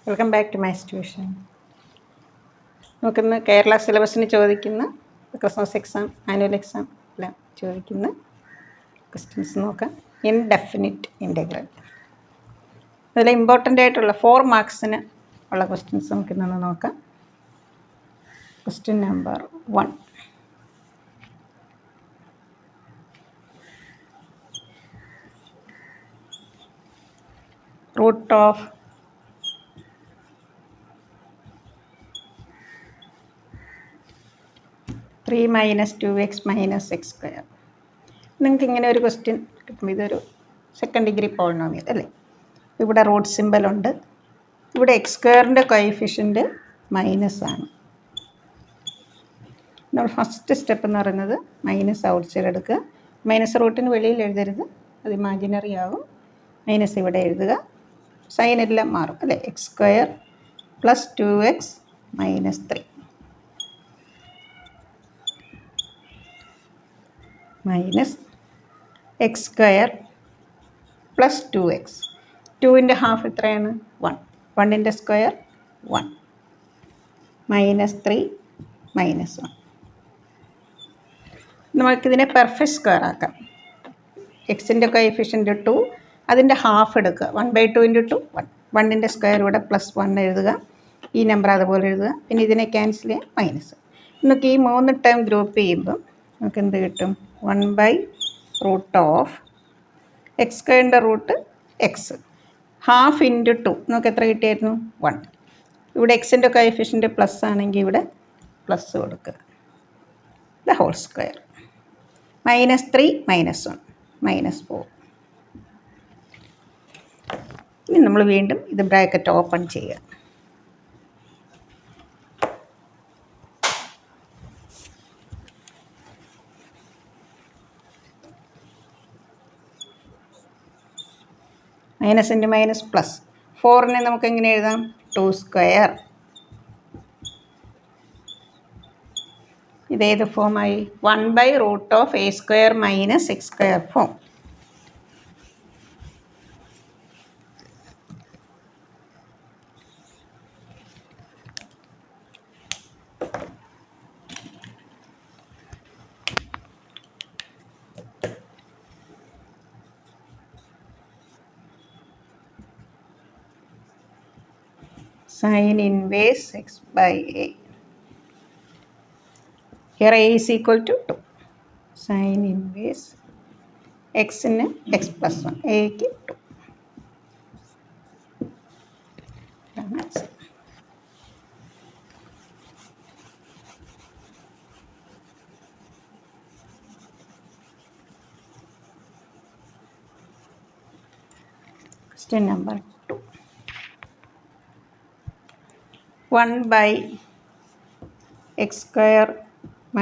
Welcome back to my tuition. നമുക്കിന്ന് കേരള സിലബസിന് ചോദിക്കുന്ന Christmas exam, annual exam എല്ലാം ചോദിക്കുന്ന ക്വസ്റ്റ്യൻസ് നോക്കാം. ഇൻഡെഫിനിറ്റ് ഇൻ്റഗ്രൽ, അതിൽ ഇമ്പോർട്ടൻ്റ് ആയിട്ടുള്ള 4 മാർക്സിന് ഉള്ള ക്വസ്റ്റ്യൻസ് നമുക്കിന്നൊന്ന് നോക്കാം. Question number 1. Root of 3 - 2x - x square. നിങ്ങൾക്ക് ഇങ്ങനെ ഒരു ക്വസ്റ്റ്യൻ കിട്ടുമ്പോൾ ഇതൊരു സെക്കൻഡ് ഡിഗ്രി പോളിനോമിയൽ അല്ലേ. ഇവിടെ റൂട്ട് സിമ്പലുണ്ട്, ഇവിടെ എക്സ് സ്ക്വയറിൻ്റെ കോഎഫിഷ്യൻ്റ് മൈനസ് ആണ്. നമ്മൾ ഫസ്റ്റ് സ്റ്റെപ്പ് എന്ന് പറയുന്നത് മൈനസ് ഔട്ട് സൈഡ് എടുക്കുക. മൈനസ് റൂട്ടിന് വെളിയിൽ എഴുതരുത്, അത് ഇമാജിനറി ആകും. മൈനസ് ഇവിടെ എഴുതുക, സൈൻ എല്ലാം മാറും അല്ലേ. X square plus 2x - 3 minus x square plus 2x. 2ൻ്റെ ഹാഫ് എത്രയാണ്? 1. 1ൻ്റെ സ്ക്വയർ 1 -3 -1. നമുക്കിതിനെ പെർഫെക്റ്റ് സ്ക്വയർ ആക്കാം. എക്സിൻ്റെ കോഎഫിഷ്യൻ്റ് 2, അതിൻ്റെ ഹാഫ് എടുക്കുക. 1/2 × 2 1. 1ൻ്റെ സ്ക്വയർ ഇവിടെ +1 എഴുതുക, ഈ നമ്പർ അതുപോലെ എഴുതുക. പിന്നെ ഇതിനെ ക്യാൻസൽ ചെയ്യാൻ മൈനസ്. നമുക്ക് ഈ 3 ടേം ഗ്രൂപ്പ് ചെയ്യുമ്പം നമുക്ക് എന്ത് കിട്ടും? 1/√of എക്സ് സ്ക്വയറിൻ്റെ റൂട്ട് എക്സ്, ഹാഫ് × 2 നമുക്ക് എത്ര കിട്ടിയായിരുന്നു? 1. ഇവിടെ എക്സിൻ്റെ കോഎഫിഷ്യൻ്റ് പ്ലസ് ആണെങ്കിൽ ഇവിടെ പ്ലസ് കൊടുക്കുക, ദ ഹോൾ സ്ക്വയർ. -3 -1 -4. ഇനി നമ്മൾ വീണ്ടും ഇത് ബ്രാക്കറ്റ് ഓപ്പൺ ചെയ്യുക. മൈനസിൻ്റെ മൈനസ് പ്ലസ്. 4നെ നമുക്ക് എങ്ങനെ എഴുതാം? 2 സ്ക്വയർ. ഇതേത് ഫോമായി? 1/√of a square - x square form. Sin inverse x/a. Here a is equal to 2. Sin inverse x-ന് x + 1, a-ക്ക് 2. Question number 2. 1/x square -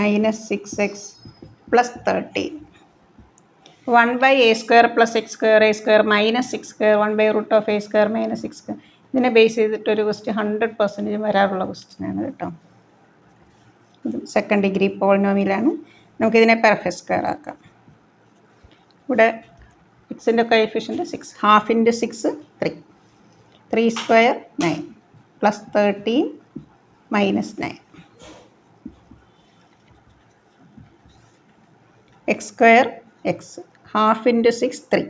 6x + 13. 1/a square + x square a square - 6 square 1/√of a square - 6 square. ഇതിനെ base ചെയ്തിട്ടൊരു question 100% വരാറുള്ള ക്വസ്റ്റ്യനാണ് കേട്ടോ. ഇത് second degree പോളിനോമിയലാണ്. നമുക്കിതിനെ perfect square ആക്കാം. ഇവിടെ എക്സിൻ്റെ coefficient 6, half × 6 3. 3 square 9 +13 -9. X square X, half × 6 3.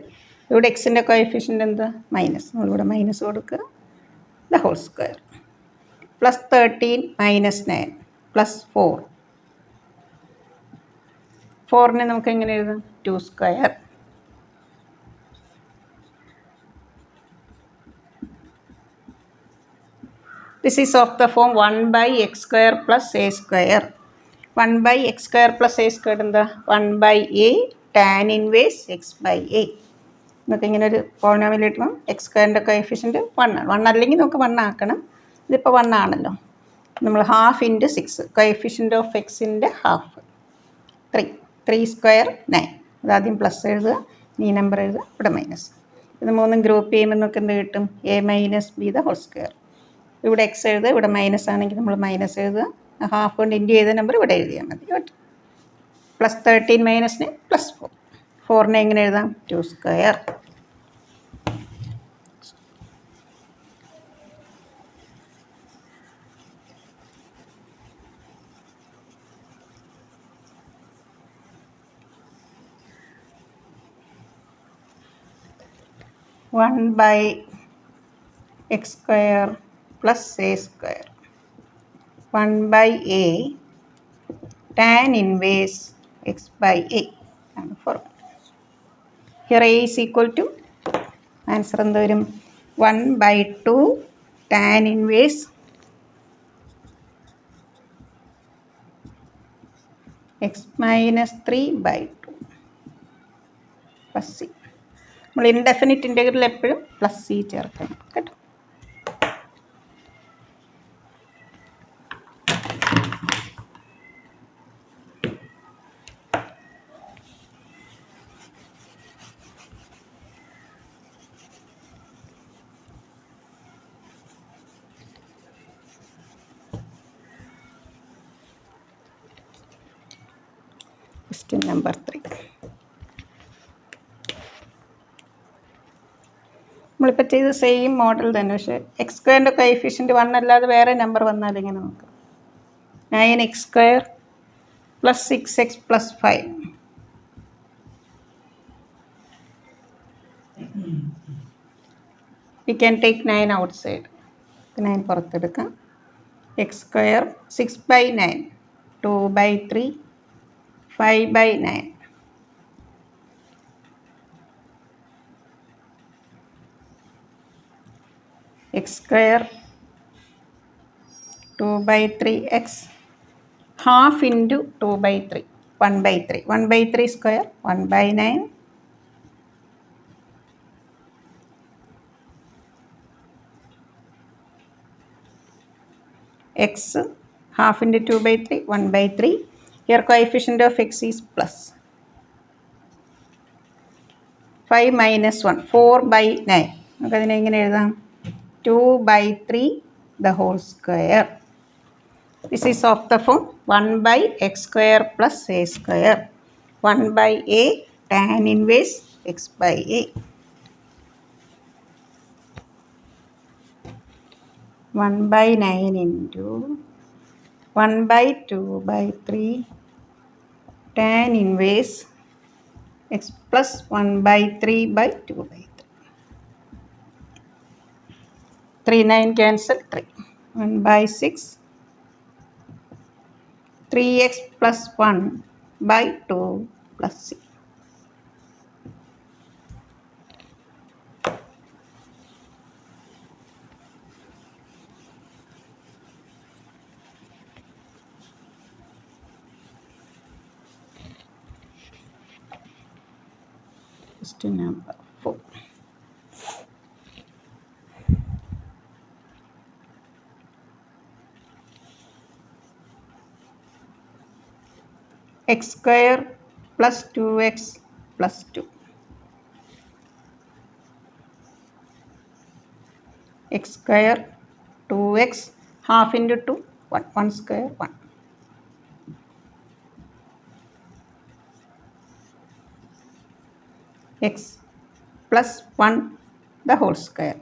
ഇവിടെ എക്സിൻ്റെ കോഎഫിഷ്യൻ്റ് എന്ത്? മൈനസ്. നമ്മളിവിടെ മൈനസ് കൊടുക്കുക, ദ ഹോൾ സ്ക്വയർ. +13 -9 +4. 4നെ നമുക്ക് എങ്ങനെ എഴുതാം? 2 square. This is of the form 1/x square + a square. 1/x square + a square എന്താ? 1/a tan inverse x/a. നമുക്ക് ഇങ്ങനെ ഒരു പോളിനോമിയൽ കിട്ടുമ്പം എക്സ് സ്ക്വയറിൻ്റെ കോഎഫിഷ്യൻ്റ് 1 ആണ്. 1 അല്ലെങ്കിൽ നമുക്ക് 1 ആക്കണം. ഇതിപ്പോൾ 1 ആണല്ലോ. നമ്മൾ ഹാഫ് × 6, കോഎഫിഷ്യൻ്റ് ഓഫ് എക്സിൻ്റെ ഹാഫ് 3. 3 സ്ക്വയർ 9. അതാദ്യം പ്ലസ് എഴുതുക, ഈ നമ്പർ എഴുതുക, ഇവിടെ മൈനസ്. ഇത് 3 ഗ്രൂപ്പ് ചെയ്യുമ്പോൾ നമുക്ക് എന്ത് കിട്ടും? a - b the whole square. ഇവിടെ എക്സ് എഴുതുക, ഇവിടെ മൈനസ് ആണെങ്കിൽ നമ്മൾ മൈനസ് എഴുതുക, ഹാഫ് കൊണ്ട് ഇൻറ്റു ചെയ്ത നമ്പർ ഇവിടെ എഴുതിയാൽ മതി കേട്ടോ. +13 മൈനസിന് +4. 4നെ എങ്ങനെ എഴുതാം? 2 square. 1 by x square plus a square. 1 by a tan inverse x by a. Here a is equal to, answer എന്ത് വരും, 1 by 2 tan inverse x minus 3 by 2 plus c. നമ്മൾ ഇൻഡെഫിനിറ്റ് ഇൻ്റഗ്രൽ എപ്പോഴും പ്ലസ് സി ചേർക്കണം കേട്ടോ. Question number 3. നമ്മളിപ്പോൾ ചെയ്ത് same model തന്നെ, പക്ഷേ എക്സ് സ്ക്വയറിൻ്റെ കോഎഫിഷ്യൻറ്റ് 1 അല്ലാതെ വേറെ നമ്പർ വന്നാൽ ഇങ്ങനെ നോക്കാം. 9x square plus 6x plus 5. We can take 9 outside. 9 പുറത്തെടുക്കാം. x square 6 by 9, 2 by 3, 5 by 9. x square 2 by 3x half into 2 by 3, 1 by 3. 1 by 3 square 1 by 9. X half into 2 by 3, 1 by 3. Here coefficient of x is plus. 5 minus 1, 4 by 9. നമുക്ക് അതിനെ എങ്ങനെ എഴുതാം? 2 by 3 the whole square. This is of the form 1 by x square plus a square. 1 by a tan inverse x by a. 1 by 9 into 1 by 2 by 3 tan inverse x plus 1 by 3 by 2 by 3. 3 9 cancel 3. 1 by 6 3x plus 1 by 2 plus c. Question number 4. x square plus 2x plus 2. x square 2x half into 2, 1, 1 square 1. x plus 1 the whole square.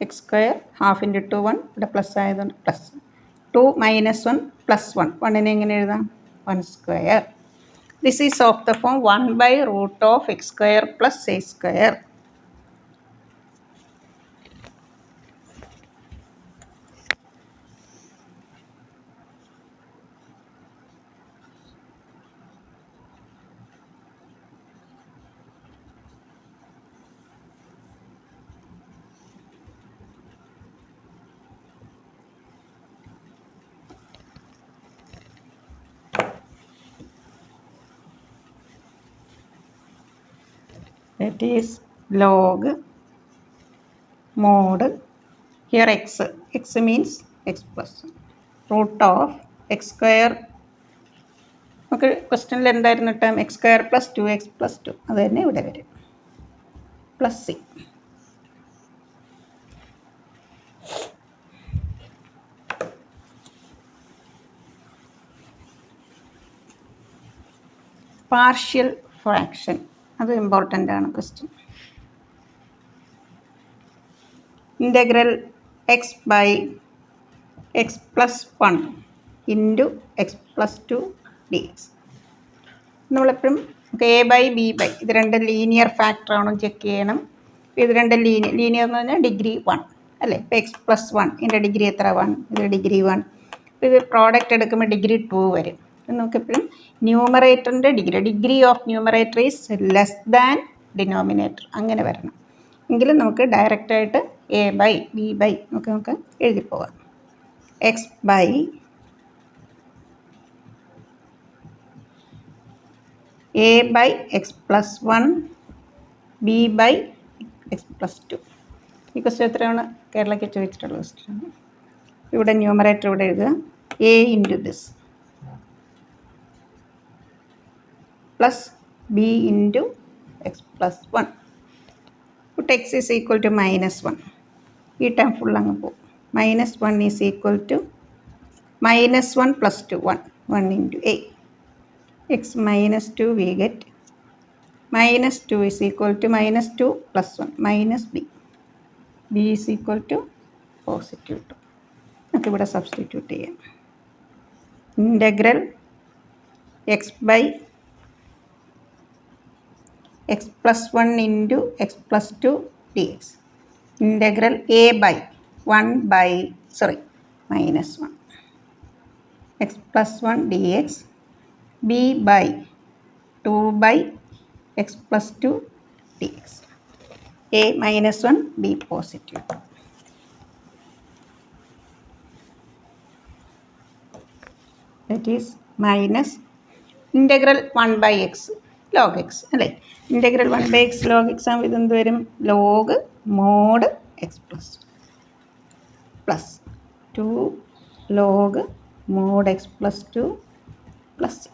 x square half into 2, 1, ഇവിടെ plus ആയതുകൊണ്ട് plus. 2 minus 1 plus 1. 1 എങ്ങനെ എഴുതാം? 1 square. This is of the form 1 by root of x square plus a square. That is log mod, here x means x plus 1, root of x square. നമുക്ക് ക്വസ്റ്റ്യനിൽ എന്തായിരുന്നു term? x square plus 2x plus 2. അത് തന്നെ ഇവിടെ വരും, plus c. Partial fraction, അത് important ആണ് question. Integral x by x plus 1 into x plus 2 d x. നമ്മളെപ്പോഴും എ ബൈ ബി ബൈ ഇത് രണ്ട് ലീനിയർ ഫാക്ടറാണോ ചെക്ക് ചെയ്യണം. ഇത് രണ്ട് ലീനിയർ എന്ന് പറഞ്ഞാൽ ഡിഗ്രി 1 അല്ലേ. ഇപ്പോൾ x+1 ഇതിൻ്റെ ഡിഗ്രി എത്ര 1, ഇത് ഡിഗ്രി 1. ഇത് പ്രോഡക്റ്റ് എടുക്കുമ്പോൾ ഡിഗ്രി 2 വരും. നമുക്കെപ്പോഴും ന്യൂമറേറ്ററിൻ്റെ degree of numerator is less than denominator അങ്ങനെ വരണം. എങ്കിലും നമുക്ക് ഡയറക്റ്റായിട്ട് a/b/ നമുക്ക് എഴുതി പോകാം. a/x+1 b/x+2. ഈ ക്വസ്റ്റ്യൻ എത്രയാണ് കേരളയ്ക്ക് ചോദിച്ചിട്ടുള്ള ക്വസ്റ്റ്യനാണ്. ഇവിടെ ന്യൂമറേറ്റർ ഇവിടെ എഴുതുക a into this plus b into x+1. put x is equal to -1. ഈ ടേം ഫുൾ അങ്ങ് പോകും. -1 is equal to -1 plus 2 1 into a. x -2 we get -2 is equal to -2 plus 1 minus b. b is equal to positive 2. നമുക്ക് ഇവിടെ substitute ചെയ്യാം. Integral x+1 into x+2 dx. Integral -1 x+1 dx b/2/x+2 dx. a -1 b positive. That is minus integral 1/x log x അല്ലേ. Integral 1/x log x ആകുമ്പോൾ ഇതെന്ത് വരും log mod x plus 2 log mod x+2 plus c.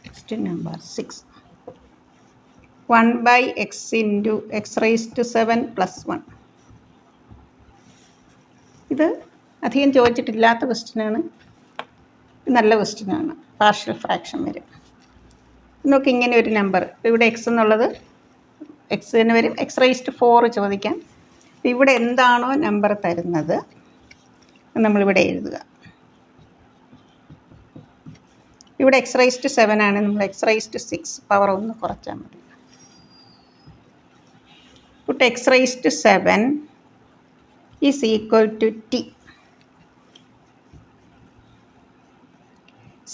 Question number 6. 1/x into x raised to 7 plus 1. ഇത് അധികം ചോദിച്ചിട്ടില്ലാത്ത ക്വസ്റ്റ്യനാണ്. നല്ല ക്വസ്റ്റ്യനാണ്. Partial fraction വരും. നമുക്ക് ഇങ്ങനെ ഒരു നമ്പർ ഇവിടെ എക്സ് എന്നുള്ളത് എക്സ് തന്നെ വരും. എക്സ് റൈസ് ടു 4 ചോദിക്കാം. ഇവിടെ എന്താണോ നമ്പർ തരുന്നത് നമ്മളിവിടെ എഴുതുക. ഇവിടെ എക്സ് റൈസ് ടു 7 ആണ്. നമ്മൾ എക്സ് റൈസ് ടു 6 പവർ 1 കുറച്ചാൽ മതി. put x raised to 7 is equal to t.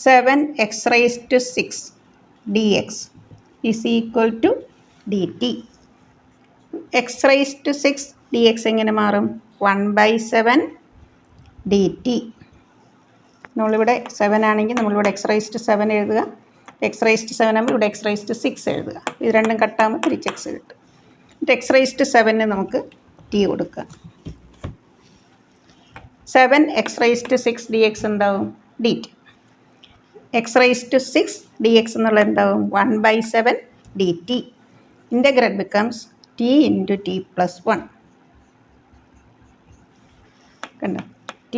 7x raised to 6 dx is equal to dt. x raised to 6 dx എങ്ങനെ മാറും 1/7 dt. നമ്മളിവിടെ 7 ആണെങ്കിൽ നമ്മളിവിടെ x raised to 7 എഴുതുക. x raised to 7 ആകുമ്പോൾ ഇവിടെ x raised to 6 എഴുതുക. ഇത് രണ്ടും കട്ടാകുമ്പോൾ തിരിച്ച് x കിട്ടും. x raised to 7 നമുക്ക് t കൊടുക്കുക. 7x raised to 6 dx എന്താവും dt. x raised to 6 dx എന്നുള്ളത് എന്താവും 1/7 dt. Integral becomes t into t plus 1. കണ്ടോ t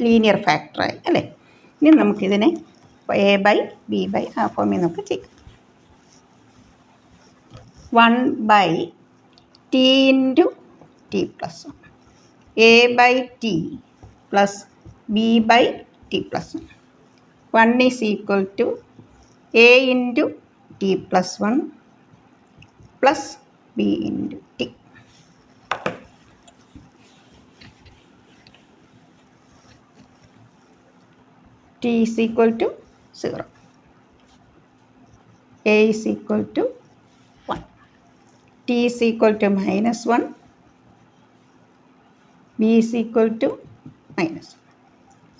ലീനിയർ ഫാക്ടറായി അല്ലേ. ഇനി നമുക്കിതിനെ a/b/ ആ ഫോമിൽ നമുക്ക് ചെയ്യാം. 1/t into t plus 1. a/t plus b/t plus 1. 1 is equal to a into t plus 1 plus b into t. t is equal to 0. a is equal to 1. t is equal to -1. b is equal to -1.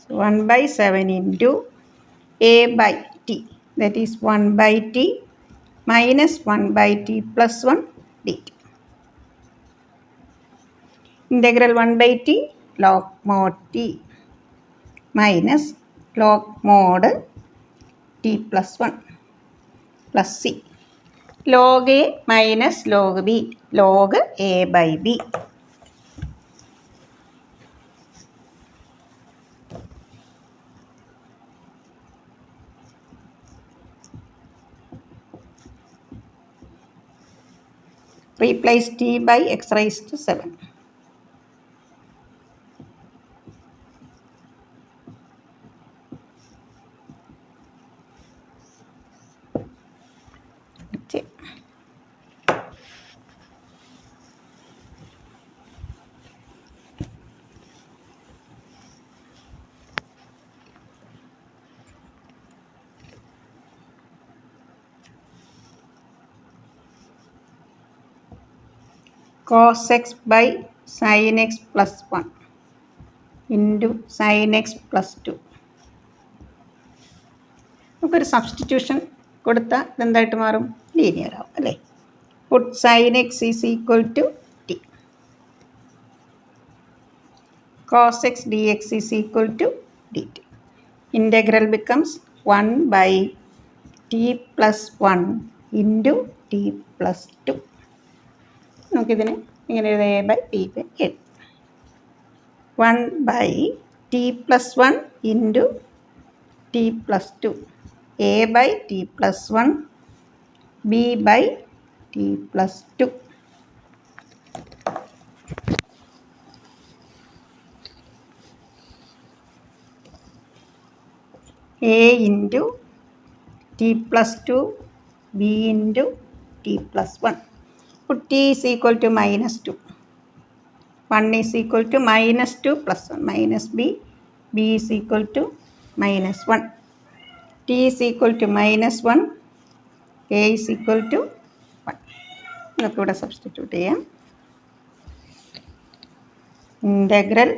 So 1/7 into a/t, that is 1/t minus 1/t plus 1 dt. Integral 1/t log mod t minus log mod t plus 1 plus c. log a minus log b, log a/b. Replace t by x raised to 7. cos x by sin x plus 1 into sin x plus 2. നമുക്കൊരു substitution കൊടുത്താൽ ഇതെന്തായിട്ട് മാറും? Linear ആവും അല്ലേ? Put sin x is equal to t. cos x dx is equal to dt. Integral becomes 1 by t plus 1 into t plus 2. നമുക്കിതിനെ ഇങ്ങനെ എഴുതാം, a by t by n. 1 by t plus 1 into t plus 2. a by t plus 1, b by t plus 2. a into t plus 2, b into t plus 1. Put t is equal to minus 2. 1 is equal to minus 2 plus 1 minus b. b is equal to minus 1. t is equal to minus 1. a is equal to 1. നമുക്ക് ഇവിടെ substitute ചെയ്യാം. Integral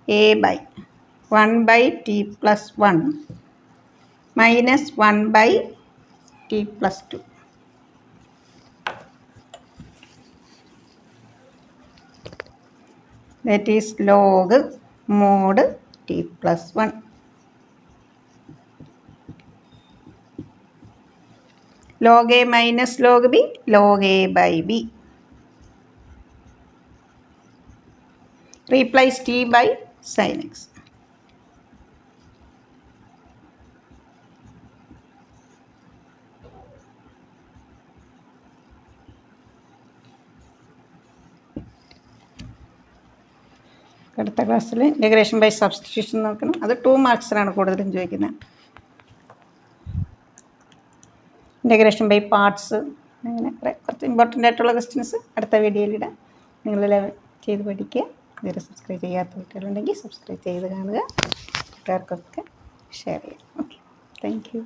a by 1 by t plus 1 minus 1 by t plus 2. That is log mod t plus 1. log a minus log b, log a by b. Replace t by sin x. അടുത്ത ക്ലാസ്സിൽ integration by substitution നോക്കണം. അത് 2 മാർക്സിനാണ് കൂടുതലും ചോദിക്കുന്നത്. Integration by parts, അങ്ങനെ കുറച്ച് important ആയിട്ടുള്ള questions അടുത്ത വീഡിയോയിലിടാം. നിങ്ങളെല്ലാം ചെയ്ത് പഠിക്കുക. ഇതുവരെ സബ്സ്ക്രൈബ് ചെയ്യാത്ത കുട്ടികളുണ്ടെങ്കിൽ സബ്സ്ക്രൈബ് ചെയ്ത് കാണുക. കൂട്ടുകാർക്കൊക്കെ ഷെയർ ചെയ്യാം. Okay, thank you.